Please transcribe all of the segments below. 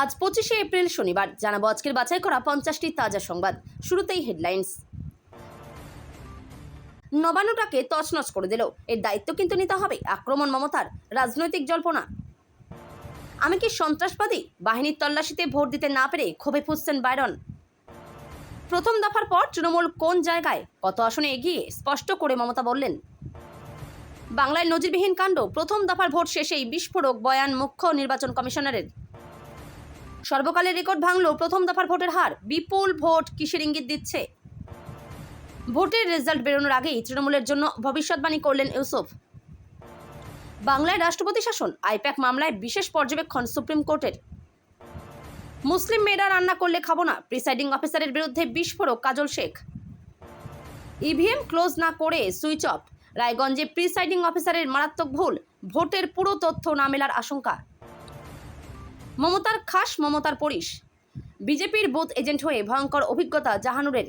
আজ 25শে এপ্রিল শনিবার জানাবো আজকের বাছাই করা 50টি তাজা সংবাদ। শুরুতেই হেডলাইন্স। নবান্নটাকে তছনছ করে দিল, এর দায়িত্ব কিন্তু নিতে হবে। আক্রমণ মমতার, রাজনৈতিক জল্পনা। আমি কি সন্ত্রাসবাদী? বাহিনীর তল্লাশিতে ভোট দিতে না পেরে ক্ষোভে ফুঁসছেন বাইরন। প্রথম দফার পর তৃণমূল কোন জায়গায়, কত আসনে এগিয়ে স্পষ্ট করে মমতা বললেন। বাংলায় নজিরবিহীন কাণ্ড, প্রথম দফার ভোট শেষেই বিস্ফোরক বয়ান মুখ্য নির্বাচন কমিশনারের। সর্বকালের রেকর্ড ভাঙল প্রথম দফার ভোটের হার, বিপুল ভোট কিসের ইঙ্গিত দিচ্ছে? ভোটের রেজাল্ট বেরোনোর আগেই তৃণমূলের জন্য ভবিষ্যৎবাণী করলেন ইউসুফ। বাংলায় রাষ্ট্রপতি শাসন, আইপ্যাক মামলায় বিশেষ পর্যবেক্ষণ সুপ্রিম কোর্টের। মুসলিম মেয়েরা রান্না করলে খাবো না, প্রিসাইডিং অফিসারের বিরুদ্ধে বিস্ফোরক কাজল শেখ। ইভিএম ক্লোজ না করে সুইচ অফ, রায়গঞ্জে প্রিসাইডিং অফিসারের মারাত্মক ভুল, ভোটের পুরো তথ্য না মেলার আশঙ্কা। মমতার খাস, মমতার পরিশ, বিজেপির বুথ এজেন্ট হয়ে ভয়ঙ্কর অভিজ্ঞতা জাহানুরের।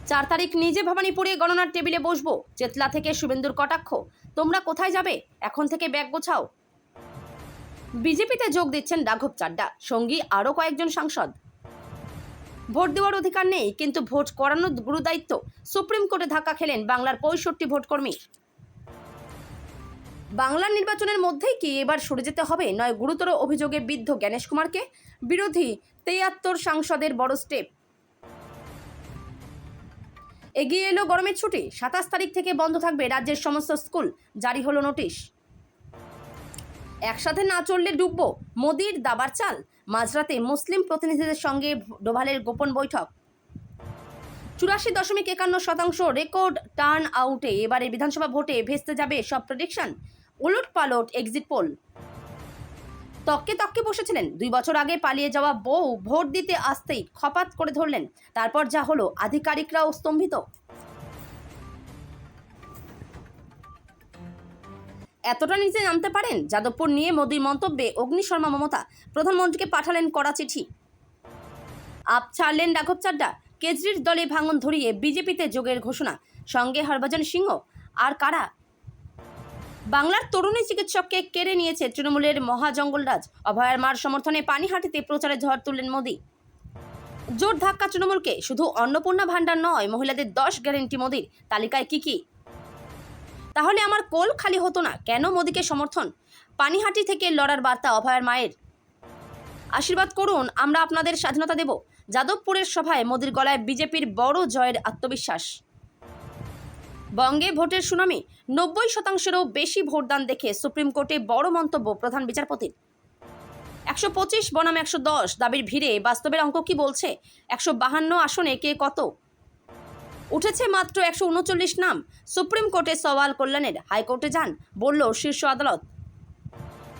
4 তারিখ নিজে ভবানীপুরে গণনার টেবিলে বসবো, চেতলা থেকে শুভেন্দুর কটাক্ষ, তোমরা কোথায় যাবে, এখন থেকে ব্যাগ গোছাও। বিজেপিতে যোগ দিচ্ছেন রাঘব চাড্ডা, সঙ্গী আরও কয়েকজন সাংসদ। ভোট দেওয়ার অধিকার নেই, কিন্তু ভোট করানোর গুরুদায়িত্ব। সুপ্রিম কোর্টে ধাক্কা খেলেন বাংলার 65 ভোটকর্মী। বাংলার নির্বাচনের মধ্যেই কি এবার সরে যেতে হবে, নয় গুরুতর অভিযোগে বিদ্ধ জ্ঞানেশ কুমারকে? বিরোধী 73 সাংসদের বড় স্টেপ। এগিয়ে এলো গরমের ছুটি, 27 তারিখ থেকে বন্ধ থাকবে রাজ্যের সমস্ত স্কুল, জারি হলো নোটিশ। একসাথে না চললে ডুববো, মোদির দাবার চাল। মাঝরাতে মুসলিম প্রতিনিধিদের সঙ্গে ডোভালের গোপন বৈঠক। 84.51% রেকর্ড টার্ন আউটে এবারে বিধানসভা ভোটে ভেস্তে যাবে সব প্রেডিকশন। উলট পালট এক্সিট পোল। তককে তককে বসেছিলেন, 2 বছর আগে পালিয়ে যাওয়া বউ ভোট দিতে আসতেই খপাত করে ধরলেন। তারপর যা হলো, আধিকারিকরাও স্তম্ভিত। এতটা নিচে নামতে পারেন? যাদবপুর নিয়ে মোদির মন্তব্যে অগ্নিশর্মা মমতা, প্রধানমন্ত্রীকে পাঠালেন কড়া চিঠি। আপ ছাড়লেন রাঘব চাড্ডা, কেজরির দলে ভাঙন ধরিয়ে বিজেপিতে যোগের ঘোষণা। সঙ্গে হরভজন সিংহ। আর কারা? বাংলার তরুণী চিকিৎসককে কেড়ে নিয়েছে তৃণমূলের মহাজঙ্গলরাজ। অভয়ার মার সমর্থনে পানিহাটিতে প্রচারে ঝড় তুললেন মোদি। জোর ধাক্কা তৃণমূলকে, শুধু অন্নপূর্ণা ভাণ্ডার নয়, মহিলাদের 10 গ্যারেন্টি মোদির। তালিকায় কি কি? তাহলে আমার কোল খালি হতো না, কেন মোদিকে সমর্থন? পানিহাটি থেকে লড়ার বার্তা অভয়ার মায়ের। আশীর্বাদ করুন, আমরা আপনাদের স্বাধীনতা দেব। যাদবপুরের সভায় মোদির গলায় বিজেপির বড় জয়ের আত্মবিশ্বাস। বঙ্গে ভোটের সুনামি, 90%-এরও বেশি ভোটদান দেখে সুপ্রিম কোর্টে বড় মন্তব্য প্রধান বিচারপতির। 125 বনাম 110 দাবির ভিড়ে বাস্তবের অঙ্ক কি বলছে? 152 আসনে কে কত? উঠেছে মাত্র 139 নাম। সুপ্রিম কোর্টে সওয়াল কল্যাণের, হাইকোর্টে যান, বলল শীর্ষ আদালত।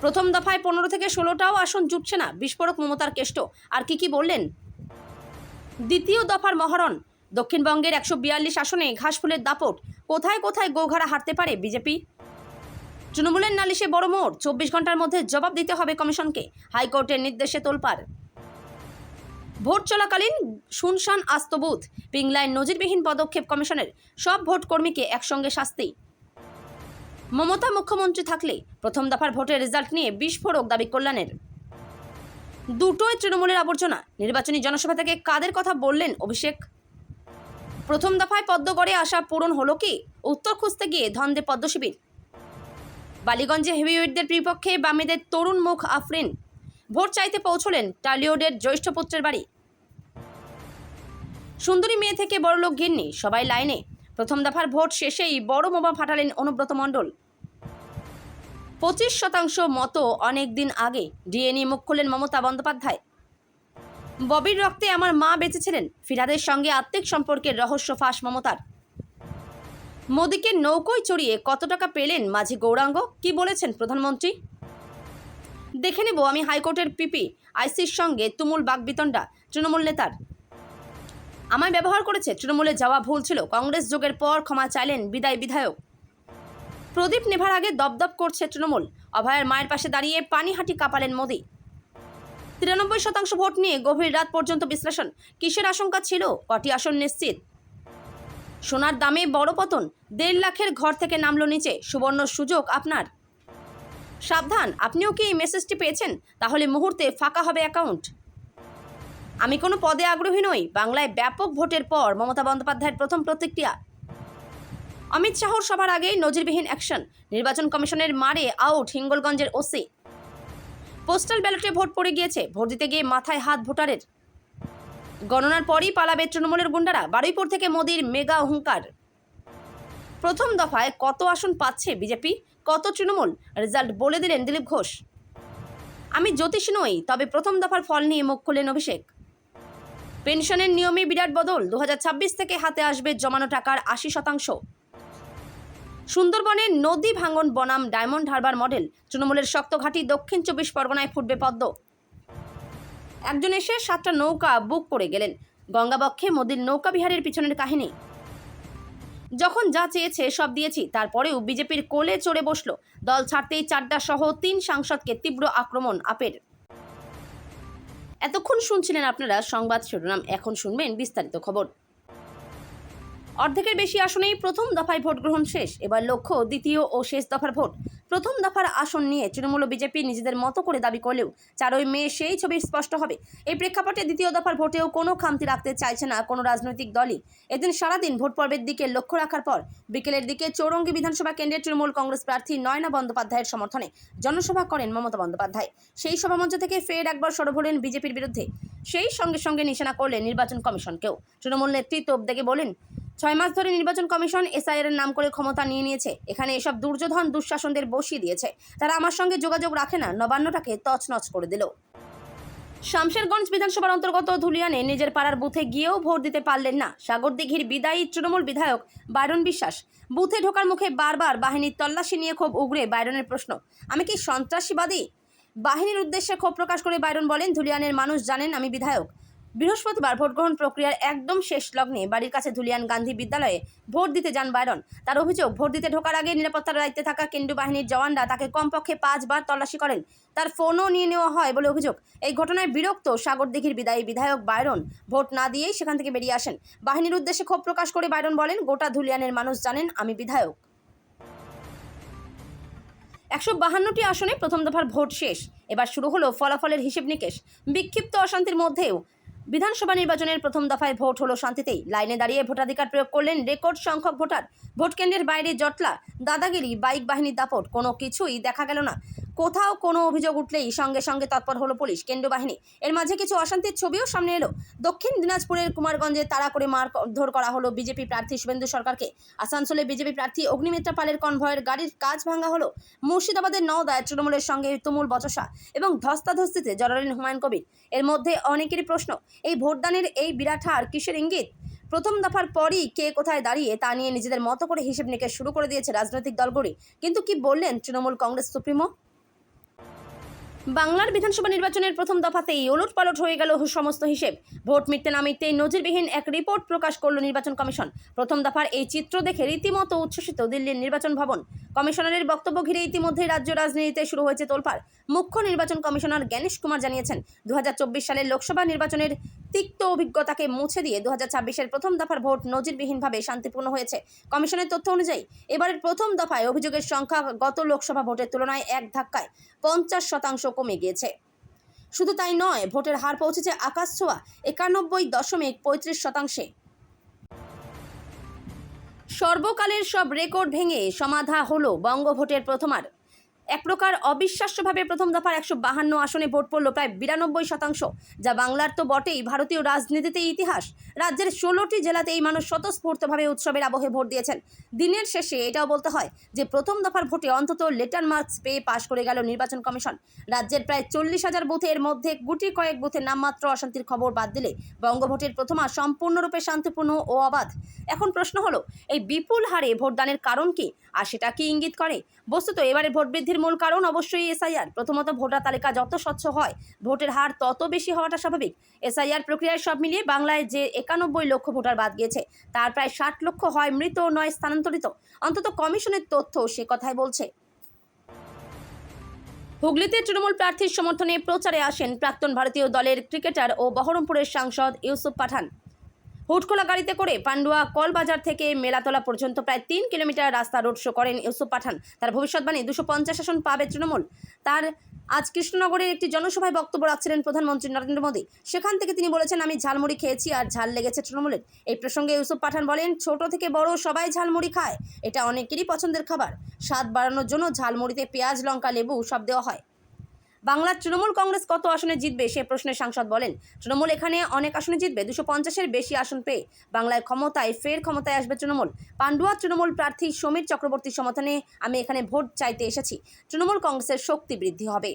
প্রথম দফায় 15 থেকে 16টাও আসন জুটছে না, বিস্ফোরক মমতার কেষ্ট। আর কি বললেন? দ্বিতীয় দফার মহরণ, দক্ষিণবঙ্গের 142 আসনে ঘাসফুলের দাপট। কোথায় কোথায় গোঘাড়া হারতে পারে বিজেপি? তৃণমূলের নালিশে বড় মোড়, 24 ঘন্টার মধ্যে জবাব দিতে হবে কমিশনকে, হাইকোর্টের নির্দেশে তোলপাড়। ভোট চলাকালীন শুনশান আস্ত বুথ, পিংলায় নজিরবিহীন পদক্ষেপ কমিশনের, সব ভোট কর্মীকে একসঙ্গে শাস্তি। মমতা মুখ্যমন্ত্রী থাকলে প্রথম দফার ভোটের রেজাল্ট নিয়ে বিস্ফোরক দাবি কল্যাণের। দুটোই তৃণমূলের আবর্জনা। নির্বাচনী জনসভা থেকে কাদের কথা বললেন অভিষেক? প্রথম দফায় পদ্মগড়ে আশা পূরণ হলো কি? উত্তর খুঁজতে গিয়ে ধন্দে পদ্ম শিবির। বালিগঞ্জে হেভিওয়েটদের বিপক্ষে বামেদের তরুণ মুখ আফরিন। ভোট চাইতে পৌঁছলেন টালিউডের জ্যৈষ্ঠ পুত্রের বাড়ি। সুন্দরী মেয়ে থেকে বড়লোক ঘিন্নি, সবাই লাইনে। প্রথম দফার ভোট শেষেই বড় বোমা ফাটালেন অনুব্রত মণ্ডল। 25% মতো অনেক দিন আগে ডিএ নিয়ে মুখ খুললেন মমতা বন্দ্যোপাধ্যায়। ববির রক্তে আমার মা বেঁচেছিলেন, ফিরহাদের সঙ্গে আত্মিক সম্পর্কের রহস্য ফাঁস মমতার। মোদিকে নৌকোয় চড়িয়ে কত টাকা পেলেন মাঝি গৌরাঙ্গ, কি বলেছেন প্রধানমন্ত্রী? দেখে নেব আমি হাইকোর্টের পিপি, আইসির সঙ্গে তুমুল বাগবিতণ্ডা তৃণমূল নেতার। আমায় ব্যবহার করেছে, তৃণমূলে যাওয়া ভুল ছিল, কংগ্রেস যোগের পর ক্ষমা চাইলেন বিদায় বিধায়ক। প্রদীপ নেভার আগে দপদপ করছে তৃণমূল, অভয়ার মায়ের পাশে দাঁড়িয়ে পানিহাটি কাঁপালেন মোদি। 93% ভোট নিয়ে গভীর রাত পর্যন্ত বিশ্লেষণ, কিসের আশঙ্কা ছিল, কটি আসন নিশ্চিত। সোনার দামে বড় পতন, 1.5 লাখের ঘর থেকে নামলো নিচে, সুবর্ণ সুযোগ আপনার। সাবধান, আপনিও কি এই মেসেজটি পেয়েছেন? তাহলে মুহূর্তে ফাঁকা হবে অ্যাকাউন্ট। আমি কোনো পদে আগ্রহী নই, বাংলায় ব্যাপক ভোটের পর মমতা বন্দ্যোপাধ্যায়ের প্রথম প্রতিক্রিয়া। অমিত শাহর সভার আগেই নজিরবিহীন অ্যাকশন, নির্বাচন কমিশনের মারে আউট হিঙ্গলগঞ্জের ওসি। পোস্টাল ব্যালটে ভোট পড়ে গিয়েছে, ভোট দিতে গিয়ে মাথায় হাত ভোটারের। গণনার পরই পালাবে তৃণমূলের গুন্ডারা, বারুইপুর থেকে মোদির মেগা হুঙ্কার। প্রথম দফায় কত আসন পাচ্ছে বিজেপি, কত তৃণমূল, রেজাল্ট বলে দিলেন দিলীপ ঘোষ। আমি জ্যোতিষ নই, তবে প্রথম দফার ফল নিয়ে মুখ খুললেন অভিষেক। পেনশনের নিয়মে বিরাট বদল, 2026 থেকে হাতে আসবে জমানো টাকার 80%। সুন্দরবনে নদী ভাঙন বনাম ডায়মন্ড হারবার মডেল, তৃণমূলের শক্ত ঘাঁটি দক্ষিণ 24 পরগনায় ফুটবে পদ্ম। একজন এসে 7টা নৌকা বুক করে গেলেন, গঙ্গাবক্ষে মোদির নৌকা বিহারের পিছনের কাহিনী। যখন যা চেয়েছে সব দিয়েছি, তারপরেও বিজেপির কোলে চড়ে বসলো, দল ছাড়তেই চাড্ডা সহ 3 সাংসদকে তীব্র আক্রমণ আপের। এতক্ষণ শুনছিলেন আপনারা সংবাদ শিরোনাম, এখন শুনবেন বিস্তারিত খবর। অর্ধেকের বেশি আসনেই প্রথম দফায় ভোট গ্রহণ শেষ, এবার লক্ষ্য দ্বিতীয় ও শেষ দফার ভোট। প্রথম দফার আসন নিয়ে তৃণমূল ও বিজেপি নিজেদের মতো করে দাবি করলেও 4ই মে সেই ছবি স্পষ্ট হবে। এই প্রেক্ষাপটে দ্বিতীয় দফার ভোটেও কোনো খামতি রাখতে চাইছে না কোনো রাজনৈতিক দলই। এদিন সারাদিন ভোট পর্বের দিকে লক্ষ্য রাখার পর বিকেলের দিকে চৌরঙ্গী বিধানসভা কেন্দ্রের তৃণমূল কংগ্রেস প্রার্থী নয়না বন্দ্যোপাধ্যায়ের সমর্থনে জনসভা করেন মমতা বন্দ্যোপাধ্যায়। সেই সভামঞ্চ থেকে ফের একবার সরব হলেন বিজেপির বিরুদ্ধে, সেই সঙ্গে সঙ্গে নিশানা করলেন নির্বাচন কমিশনকেও। তৃণমূল নেতৃত্ব দেখে বলেন, 6 মাস ধরে নির্বাচন কমিশন এসআইআর এর নাম করে ক্ষমতা নিয়ে নিয়েছে, এখানে এসব দুর্যোধন দুঃশাসনদের বসিয়ে দিয়েছে, তারা আমার সঙ্গে যোগাযোগ রাখে না, নবান্নটাকে তছনছ করে দিল। শামশেরগঞ্জ বিধানসভার অন্তর্গত ধুলিয়ানে নিজের পাড়ার বুথে গিয়েও ভোট দিতে পারলেন না সাগরদিঘির বিদায়ী তৃণমূল বিধায়ক বাইরন বিশ্বাস। বুথে ঢোকার মুখে বারবার বাহিনীর তল্লাশি নিয়ে ক্ষোভ উগরে বাইরনের প্রশ্ন, আমি কি সন্ত্রাসীবাদী? বাহিনীর উদ্দেশ্যে ক্ষোভ প্রকাশ করে বাইরন বলেন, ধুলিয়ানের মানুষ জানেন আমি বিধায়ক। বৃহস্পতিবার ভোট গ্রহণ প্রক্রিয়ার একদম শেষ লগ্নে বাড়ির কাছে ধুলিয়ান গান্ধী বিদ্যালয়ে ভোট দিতে যান বাইরন। তার অভিযোগ, ভোট দিতে ঢোকার আগে নিরাপত্তার দায়িত্বে থাকা কেন্দ্রীয় বাহিনীর জওয়ানরা তাকে কমপক্ষে 5 বার তল্লাশি করেন, তার ফোনও নিয়ে নেওয়া হয় বলে অভিযোগ। এই ঘটনায় বিরক্ত সাগরদিঘির বিদায়ী বিধায়ক বাইরন ভোট না দিয়েই সেখান থেকে বেরিয়ে আসেন। বাহিনীর উদ্দেশ্যে ক্ষোভ প্রকাশ করে বাইরন বলেন, গোটা ধুলিয়ানের মানুষ জানেন আমি বিধায়ক। 152টি আসনে প্রথম দফার ভোট শেষ, এবার শুরু হলো ফলাফলের হিসেব নিকেশ। বিক্ষিপ্ত অশান্তির মধ্যেও বিধানসভা নির্বাচনের প্রথম দফায় ভোট হলো শান্তিতেই। লাইনে দাঁড়িয়ে ভোটাধিকার প্রয়োগ করলেন রেকর্ড সংখ্যক ভোটার। ভোট কেন্দ্রের বাইরে জটলা, দাদাগিরি, বাইক বাহিনীর দাপট, কোনো কিছুই দেখা গেল না। কোথাও কোনো অভিযোগ উঠলেই সঙ্গে সঙ্গে তৎপর হলো পুলিশ, কেন্দ্রীয় বাহিনী। এর মাঝে কিছু অশান্তির ছবিও সামনে এলো। দক্ষিণ দিনাজপুরের কুমারগঞ্জে তাড়া করে মারধর করা হলো বিজেপি প্রার্থী শুভেন্দু সরকারকে। আসানসোলে বিজেপি প্রার্থী অগ্নিমিত্রা পালের কনভয়ের গাড়ির কাজ ভাঙা হলো। মুর্শিদাবাদের নওদায় তৃণমূলের সঙ্গে তুমুল বচসা এবং ধস্তাধস্তিতে জড়ালেন হুমায়ুন কবির। এর মধ্যে অনেকেরই প্রশ্ন, এই ভোটদানের এই বিরাট হার কিসের ইঙ্গিত? প্রথম দফার পরই কে কোথায় দাঁড়িয়ে তা নিয়ে নিজেদের মতো করে হিসেব নিকেশ শুরু করে দিয়েছে রাজনৈতিক দলগুলি। কিন্তু কি বললেন তৃণমূল কংগ্রেস সুপ্রিমো? বাংলার বিধানসভা নির্বাচনের প্রথম দফাতেই ওলটপালট হয়ে গেল সমস্ত হিসেব। ভোট মিটতে না মিটতেই নজিরবিহীন এক রিপোর্ট প্রকাশ করল নির্বাচন কমিশন। প্রথম দফার এই চিত্র দেখে রীতিমতো উচ্ছ্বসিত দিল্লির নির্বাচন ভবন। কমিশনারের বক্তব্য ঘিরে ইতিমধ্যে রাজ্য রাজনীতিতে শুরু হয়েছে তোলপাড়। মুখ্য নির্বাচন কমিশনার জ্ঞানেশ কুমার জানিয়েছেন, 2024 সালের লোকসভা নির্বাচনের তিক্ত অভিজ্ঞতাকে মুছে দিয়ে 2026-এর প্রথম দফার ভোট নজিরবিহীনভাবে শান্তিপূর্ণ হয়েছে। কমিশনের তথ্য অনুযায়ী এবারের প্রথম দফায় অভিযোগের সংখ্যা গত লোকসভা ভোটের তুলনায় এক ধাক্কায় 50% কমে গিয়েছে। শুধু তাই নয়, ভোটের হার পৌঁছেছে আকাশ ছোঁয়া 91.35%। সর্বকালের সব রেকর্ড ভেঙে সমাধা হলো বঙ্গভোটের প্রথমার। এক প্রকার অবিশ্বাস্যভাবে প্রথম দফার 152 আসনে ভোট পড়ল প্রায় 92%, যা বাংলার তো বটেই, ভারতীয় রাজনীতিতে ইতিহাস। রাজ্যের 16টি জেলাতেই মানুষ স্বতঃস্ফূর্তভাবে উৎসবের আবহে ভোট দিয়েছেন। দিনের শেষে এটাও বলতে হয় যে প্রথম দফার ভোটে অন্তত লেটার মার্কস পেয়ে পাশ করে গেল নির্বাচন কমিশন। রাজ্যের প্রায় 40,000 বুথের মধ্যে গুটি কয়েক বুথে নামমাত্র অশান্তির খবর বাদ দিলে বঙ্গভোটের প্রথমা সম্পূর্ণরূপে শান্তিপূর্ণ ও অবাধ। এখন প্রশ্ন হলো, এই বিপুল হারে ভোটদানের কারণ কি, আর সেটা কি ইঙ্গিত করে? বস্তুত এবারে ভোট বৃদ্ধির মূল কারণ অবশ্যই এসআইআর। প্রথমত, ভোটার তালিকা যত স্বচ্ছ হয় ভোটের হার তত বেশি হওয়াটা স্বাভাবিক। এসআইআর প্রক্রিয়ায় সব মিলিয়ে বাংলায় যে 91 লক্ষ ভোটার বাদ গিয়েছে, তার প্রায় 60 লক্ষ হয় মৃত, নয় স্থানান্তরিত। অন্তত কমিশনের তথ্য সে কথাই বলছে। হুগলিতে তৃণমূল প্রার্থীর সমর্থনে প্রচারে আসেন প্রাক্তন ভারতীয় দলের ক্রিকেটার ও বহরমপুরের সাংসদ ইউসুফ পাঠান। হুটখোলা গাড়িতে করে পান্ডুয়া কলবাজার থেকে মেলাতলা পর্যন্ত প্রায় 3 কিলোমিটার রাস্তা রোড শো করেন ইউসুফ পাঠান। তার ভবিষ্যৎবাণী 250 আসন পাবে তৃণমূল। তার আজ কৃষ্ণনগরের একটি জনসভায় বক্তব্য রাখছিলেন প্রধানমন্ত্রী নরেন্দ্র মোদী। সেখান থেকে তিনি বলেছেন, আমি ঝালমুড়ি খেয়েছি আর ঝাল লেগেছে তৃণমূলের। এই প্রসঙ্গে ইউসুফ পাঠান বলেন, ছোট থেকে বড় সবাই ঝালমুড়ি খায়, এটা অনেকেরই পছন্দের খাবার। স্বাদ বাড়ানোর জন্য ঝালমুড়িতে পেঁয়াজ, লঙ্কা, লেবু সব দেওয়া হয়। বাংলার তৃণমূল কংগ্রেস কত আসনে জিতবে সে প্রশ্নে সাংসদ বলেন, তৃণমূল এখানে অনেক আসনে জিতবে, 250-এর বেশি আসন পেয়ে বাংলায় ফের ক্ষমতায় আসবে তৃণমূল। পান্ডুয়া তৃণমূল প্রার্থী সমীর চক্রবর্তীর সমর্থনে আমি এখানে ভোট চাইতে এসেছি। তৃণমূল কংগ্রেসের শক্তি বৃদ্ধি হবে।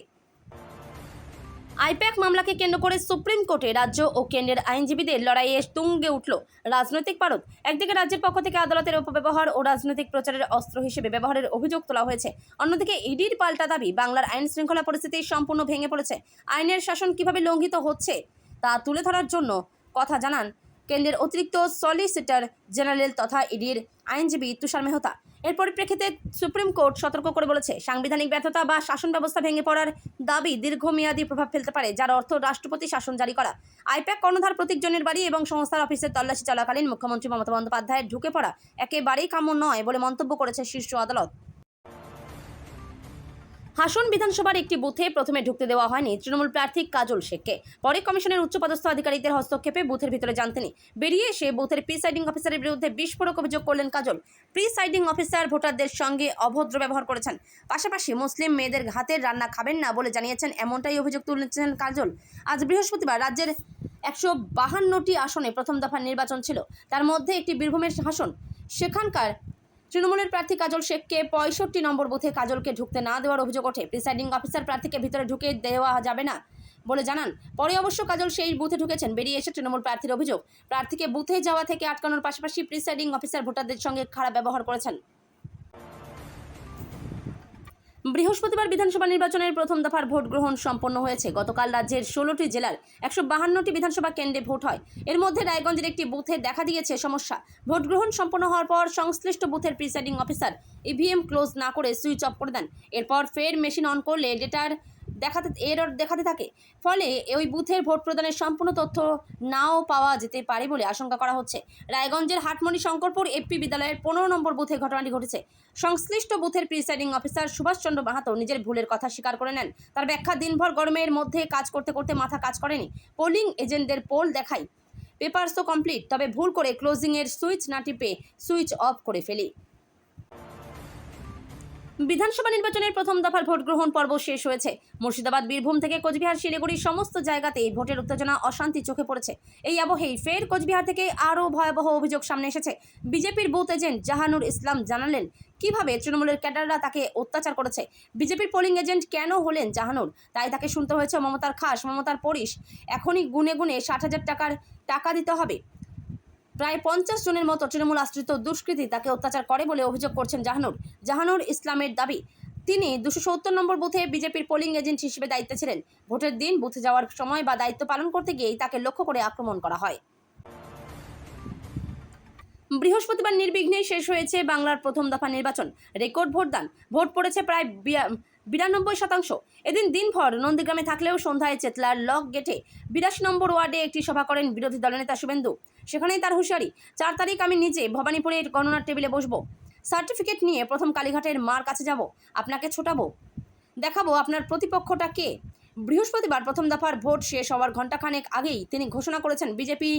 আইপ্যাক মামলাকে কেন্দ্র করে সুপ্রিম কোর্টে রাজ্য ও কেন্দ্রের আইনজীবীদের লড়াইয়ে তুঙ্গে উঠল রাজনৈতিক পারদ। একদিকে রাজ্যের পক্ষ থেকে আদালতের অপব্যবহার ও রাজনৈতিক প্রচারের অস্ত্র হিসেবে ব্যবহারের অভিযোগ তোলা হয়েছে, অন্যদিকে ইডির পাল্টা দাবি বাংলার আইন শৃঙ্খলা পরিস্থিতি সম্পূর্ণ ভেঙে পড়েছে। আইনের শাসন কিভাবে লঙ্ঘিত হচ্ছে তা তুলে ধরার জন্য কথা জানান কেন্দ্রের অতিরিক্ত সলিসিটর জেনারেল তথা ইডির আইনজীবী তুষার মেহতা। এর পরিপ্রেক্ষিতে সুপ্রিম কোর্ট সতর্ক করে বলেছে, সাংবিধানিক ব্যর্থতা বা শাসন ব্যবস্থা ভেঙে পড়ার দাবি দীর্ঘমেয়াদী প্রভাব ফেলতে পারে, যার অর্থ রাষ্ট্রপতি শাসন জারি করা। আইপ্যাক কর্ণধার প্রতীকজনের বাড়ি এবং সংস্থার অফিসের তল্লাশি চলাকালীন মুখ্যমন্ত্রী মমতা বন্দ্যোপাধ্যায়ের ঢুকে পড়া একেবারেই কাম্য নয় বলে মন্তব্য করেছে শীর্ষ আদালত। হাসন বিধানসভার একটি বুথে প্রথমে ঢুকতে দেওয়া হয়নি তৃণমূল প্রার্থী কাজল শেখকে। পরে কমিশনের উচ্চপদস্থ আধিকারিকদের হস্তক্ষেপে বুথের ভিতরে যান তিনি। বেরিয়ে এসে বুথের প্রিসাইডিং অফিসারের বিরুদ্ধে বিস্ফোরক অভিযোগ করলেন কাজল। প্রিসাইডিং অফিসার ভোটারদের সঙ্গে অভদ্র ব্যবহার করেছেন, পাশাপাশি মুসলিম মেয়েদের হাতের রান্না খাবেন না বলে জানিয়েছেন, এমনটাই অভিযোগ তুলেছেন কাজল। আজ বৃহস্পতিবার রাজ্যের 152টি আসনে প্রথম দফার নির্বাচন ছিল, তার মধ্যে একটি বীরভূমের আসন। সেখানকার তৃণমূলের প্রার্থী কাজল শেখকে 65 নম্বর বুথে কাজলকে ঢুকতে না দেওয়ার অভিযোগ ওঠে। প্রিসাইডিং অফিসার প্রার্থীকে ভিতরে ঢুকে দেওয়া যাবে না বলে জানান। পরে অবশ্য কাজল সেই বুথে ঢুকেছেন। বেরিয়ে এসে তৃণমূল প্রার্থীর অভিযোগ, প্রার্থীকে বুথে যাওয়া থেকে আটকানোর পাশাপাশি প্রিসাইডিং অফিসার ভোটারদের সঙ্গে খারাপ ব্যবহার করেছেন। বৃহস্পতিবার বিধানসভা নির্বাচনের প্রথম দফার ভোট গ্রহণ সম্পন্ন হয়েছে। গতকাল রাজ্যের 16টি জেলার 152টি বিধানসভা কেন্দ্রে ভোট হয়। এর মধ্যে রায়গঞ্জের একটি বুথে দেখা দিয়েছে সমস্যা। ভোট গ্রহণ সম্পন্ন হওয়ার পর সংশ্লিষ্ট বুথের প্রিসাইডিং অফিসার ইভিএম ক্লোজ না করে সুইচ অফ করে দেন। এরপর ফের মেশিন অন করলে এরর দেখাতে থাকে। ফলে ওই বুথের ভোট প্রদানের সম্পূর্ণ তথ্য নাও পাওয়া যেতে পারে বলে আশঙ্কা করা হচ্ছে। রায়গঞ্জের হাটমণি শঙ্করপুর এপি বিদ্যালয়ের 15 নম্বর বুথে ঘটনাটি ঘটেছে। সংশ্লিষ্ট বুথের প্রিসাইডিং অফিসার সুভাষচন্দ্র মাহাতো নিজের ভুলের কথা স্বীকার করে নেন। তার ব্যাখ্যা, দিনভর গরমের মধ্যে কাজ করতে করতে মাথা কাজ করেনি। পোলিং এজেন্টদের পোল দেখাই, পেপারস তো কমপ্লিট, তবে ভুল করে ক্লোজিংয়ের সুইচ না টিপে সুইচ অফ করে ফেলি। বিধানসভা নির্বাচনের প্রথম দফার ভোট গ্রহণ পর্ব শেষ হয়েছে। মুর্শিদাবাদ, বীরভূম থেকে কোচবিহার, শিলিগুড়ি সমস্ত জায়গাতেই ভোটের উত্তেজনা, অশান্তি চোখে পড়েছে। এই আবহেই ফের কোচবিহার থেকে আরও ভয়াবহ অভিযোগ সামনে এসেছে। বিজেপির বুথ এজেন্ট জাহানুর ইসলাম জানালেন কিভাবে তৃণমূলের ক্যাডাররা তাকে অত্যাচার করেছে। বিজেপির পোলিং এজেন্ট কেন হলেন জাহানুর, তাই তাকে শুনতে হয়েছে মমতার খাস, মমতার পরিশ। এখনই গুনে গুনে 60,000 টাকা দিতে হবে। প্রায় 50 জনের মতো তৃণমূল আশ্রিত দুষ্কৃতী তাকে অত্যাচার করে বলে অভিযোগ করছেন জাহানুর ইসলামের দাবি, তিনি 270 নম্বর বুথে বিজেপির পোলিং এজেন্ট হিসেবে দায়িত্বে ছিলেন। ভোটের দিন বুথে যাওয়ার সময় বা দায়িত্ব পালন করতে গিয়েই তাকে লক্ষ্য করে আক্রমণ করা হয়। বৃহস্পতিবার নির্বিঘ্নে শেষ হয়েছে বাংলার প্রথম দফা নির্বাচন। রেকর্ড ভোটদান, ভোট পড়েছে প্রায় 92%। এদিন দিনভর নন্দীগ্রামে থাকলেও সন্ধ্যায় চেতলার লক গেটে 82 নম্বর ওয়ার্ডে একটি সভা করেন বিরোধী দলনেতা শুভেন্দু। সেখানেই তার হুঁশিয়ারি, 4 তারিখ আমি নিজে ভবানীপুরের গণনার টেবিলে বসবো, সার্টিফিকেট নিয়ে প্রথম কালীঘাটের মার কাছে যাব, আপনাকে ছোটাবো, দেখাবো আপনার প্রতিপক্ষটা কে। বৃহস্পতিবার প্রথম দফার ভোট শেষ হওয়ার ঘণ্টাখানেক আগেই তিনি ঘোষণা করেছেন, বিজেপি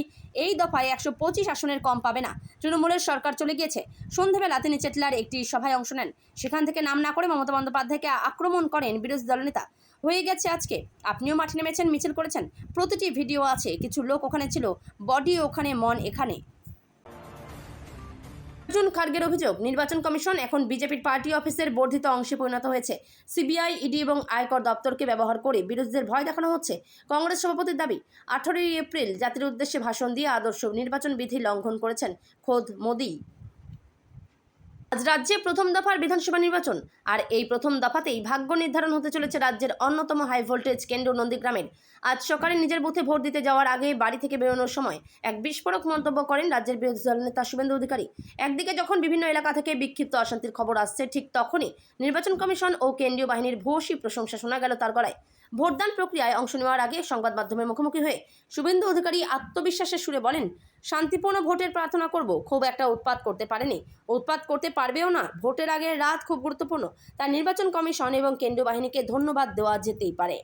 এই দফায় 125 আসনের কম পাবে না, তৃণমূলের সরকার চলে গিয়েছে। সন্ধ্যাবেলা তিনি চেতলার একটি সভায় অংশ নেন। সেখান থেকে নাম না করে মমতা বন্দ্যোপাধ্যায়কে আক্রমণ করেন বিরোধী দলনেতা। হয়ে গেছে আজকে, আপনিও মাঠে নেমেছেন, মিছিল করেছেন, প্রতিটি ভিডিও আছে, কিছু লোক ওখানে ছিল, বডি ওখানে, মন এখানে। অর্জুন খার্গের অভিযোগ, নির্বাচন কমিশন এখন বিজেপির পার্টি অফিসের বর্ধিত অংশে পরিণত হয়েছে। সিবিআই, ইডি এবং আয়কর দপ্তরকে ব্যবহার করে বিরোধীদের ভয় দেখানো হচ্ছে। কংগ্রেস সভাপতির দাবি, 18 এপ্রিল জাতির উদ্দেশ্যে ভাষণ দিয়ে আদর্শ নির্বাচন বিধি লঙ্ঘন করেছেন খোদ মোদি। আজ রাজ্যে প্রথম দফার বিধানসভা নির্বাচন, আর এই প্রথম দফাতেই ভাগ্য নির্ধারণ হতে চলেছে রাজ্যের অন্যতম হাই ভোল্টেজ কেন্দ্র নন্দীগ্রামের। আজ সকালে নিজের বুথে ভোট দিতে যাওয়ার আগে বাড়ি থেকে বেরোনোর সময় এক বিস্ফোরক মন্তব্য করেন রাজ্যের বিরোধী দলনেতা শুভেন্দু অধিকারী। একদিকে যখন বিভিন্ন এলাকা থেকে বিক্ষিপ্ত অশান্তির খবর আসছে, ঠিক তখনই নির্বাচন কমিশন ও কেন্দ্রীয় বাহিনীর ভূয়সী প্রশংসা শোনা গেল তার গলায়। ভোটদান প্রক্রিয়ায় অংশ নেওয়ার আগে সংবাদ মাধ্যমের মুখোমুখি হয়ে শুভেন্দু অধিকারী আত্মবিশ্বাসের সুরে বলেন, শান্তিপূর্ণ ভোটের প্রার্থনা করব, খুব একটা উৎপাত করতে পারেনি, উৎপাত করতে পারবেও না। ভোটের আগের রাত খুব গুরুত্বপূর্ণ, তাই নির্বাচন কমিশন এবং কেন্দ্রীয় বাহিনীকে ধন্যবাদ দেওয়া যেতেই পারে।